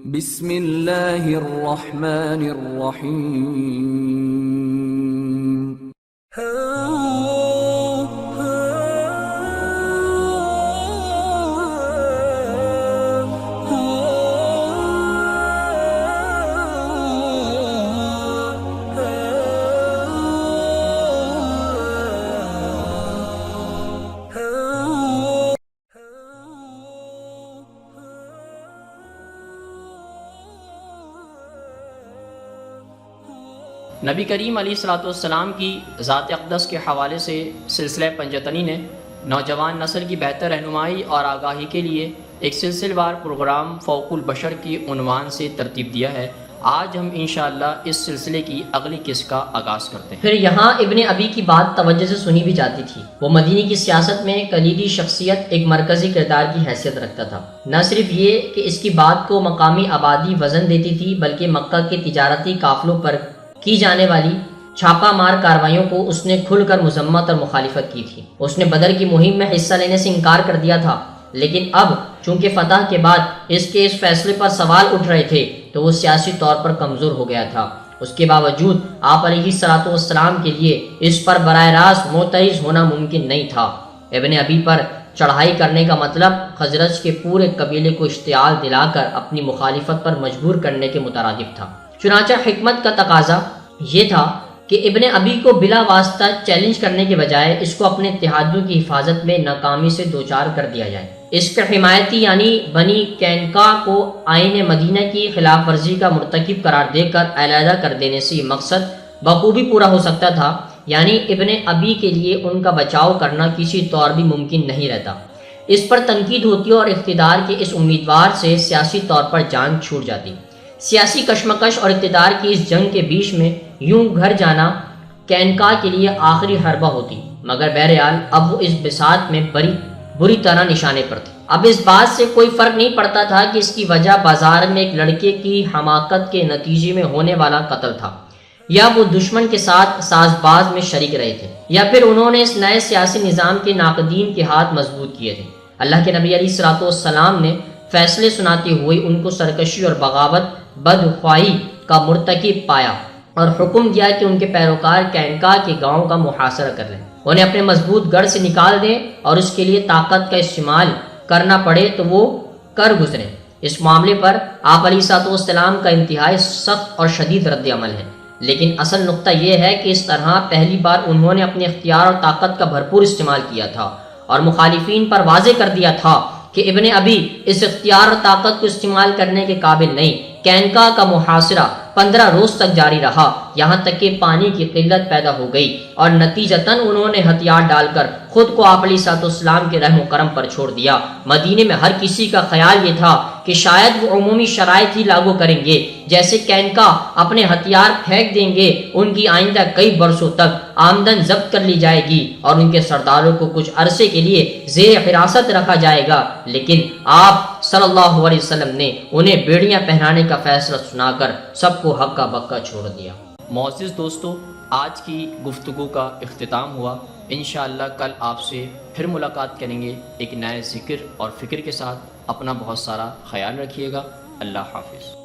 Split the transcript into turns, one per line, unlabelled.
بسم اللہ الرحمن الرحیم
نبی کریم علیہ الصلوۃ والسلام کی ذات اقدس کے حوالے سے سلسلہ پنجتنی نے نوجوان نسل کی بہتر رہنمائی اور آگاہی کے لیے ایک سلسلہ وار پروگرام فوق البشر کی عنوان سے ترتیب دیا ہے۔ آج ہم انشاءاللہ اس سلسلے کی اگلی قسط کا آغاز کرتے ہیں۔
پھر یہاں ابن ابی کی بات توجہ سے سنی بھی جاتی تھی۔ وہ مدینے کی سیاست میں کلیدی شخصیت، ایک مرکزی کردار کی حیثیت رکھتا تھا۔ نہ صرف یہ کہ اس کی بات کو مقامی آبادی وزن دیتی تھی، بلکہ مکہ کے تجارتی قافلوں پر کی جانے والی چھاپا مار کارروائیوں کو اس نے کھل کر مذمت اور مخالفت کی تھی۔ اس نے بدر کی مہم میں حصہ لینے سے انکار کر دیا تھا، لیکن اب چونکہ فتح کے بعد اس کے اس فیصلے پر سوال اٹھ رہے تھے تو وہ سیاسی طور پر کمزور ہو گیا تھا۔ اس کے باوجود آپ علیہ الصلوۃ والسلام کے لیے اس پر براہ راست معترض ہونا ممکن نہیں تھا۔ ابن ابی پر چڑھائی کرنے کا مطلب خزرج کے پورے قبیلے کو اشتعال دلا کر اپنی مخالفت پر مجبور کرنے کے مترادف تھا۔ چنانچہ حکمت کا تقاضا یہ تھا کہ ابن ابی کو بلا واسطہ چیلنج کرنے کے بجائے اس کو اپنے اتحادیوں کی حفاظت میں ناکامی سے دوچار کر دیا جائے۔ اس کے حمایتی یعنی بنی کینکا کو آئین مدینہ کی خلاف ورزی کا مرتکب قرار دے کر علیحدہ کر دینے سے یہ مقصد بخوبی پورا ہو سکتا تھا، یعنی ابن ابی کے لیے ان کا بچاؤ کرنا کسی طور بھی ممکن نہیں رہتا۔ اس پر تنقید ہوتی اور اقتدار کے اس امیدوار سے سیاسی طور پر جان چھوٹ جاتی۔ سیاسی کشمکش اور اقتدار کی اس جنگ کے بیچ میں یوں گھر جانا کینکا کے لیے آخری حربہ ہوتی، مگر بہرحال اب وہ اس بساط میں بری طرح نشانے پر تھے۔ اب اس بات سے کوئی فرق نہیں پڑتا تھا کہ اس کی وجہ بازار میں ایک لڑکے کی حماقت کے نتیجے میں ہونے والا قتل تھا، یا وہ دشمن کے ساتھ ساز باز میں شریک رہے تھے، یا پھر انہوں نے اس نئے سیاسی نظام کے ناقدین کے ہاتھ مضبوط کیے تھے۔ اللہ کے نبی علیہ الصلوۃ والسلام نے فیصلے سناتے ہوئے ان کو سرکشی اور بغاوت بدخواہی کا مرتکب پایا اور حکم دیا کہ ان کے پیروکار کینکا کے گاؤں کا محاصرہ کر لیں، انہیں اپنے مضبوط گڑھ سے نکال دیں اور اس کے لیے طاقت کا استعمال کرنا پڑے تو وہ کر گزریں۔ اس معاملے پر آپ علیہ الصلوۃ والسلام کا انتہائی سخت اور شدید رد عمل ہے، لیکن اصل نقطہ یہ ہے کہ اس طرح پہلی بار انہوں نے اپنے اختیار اور طاقت کا بھرپور استعمال کیا تھا اور مخالفین پر واضح کر دیا تھا کہ ابن ابی اس اختیار اور طاقت کو استعمال کرنے کے قابل نہیں۔ کینکا کا محاصرہ 15 روز تک جاری رہا، یہاں تک کہ پانی کی قلت پیدا ہو گئی اور نتیجتاً انہوں نے ہتھیار ڈال کر خود کو آپ علیہ الصلوۃ والسلام کے رحم و کرم پر چھوڑ دیا۔ مدینے میں ہر کسی کا خیال یہ تھا کہ شاید وہ عمومی شرائط ہی لاگو کریں گے، جیسے کینکا اپنے ہتھیار پھینک دیں گے، ان کی آئندہ کئی برسوں تک آمدن ضبط کر لی جائے گی اور ان کے سرداروں کو کچھ عرصے کے لیے زیر حراست رکھا جائے گا، لیکن آپ صلی اللہ علیہ وسلم نے انہیں بیڑیاں پہنانے کا فیصلہ سنا کر سب کو حق کا بکا چھوڑ دیا۔
معزز دوستو، آج کی گفتگو کا اختتام ہوا۔ انشاءاللہ کل آپ سے پھر ملاقات کریں گے ایک نئے ذکر اور فکر کے ساتھ۔ اپنا بہت سارا خیال رکھیے گا۔ اللہ حافظ۔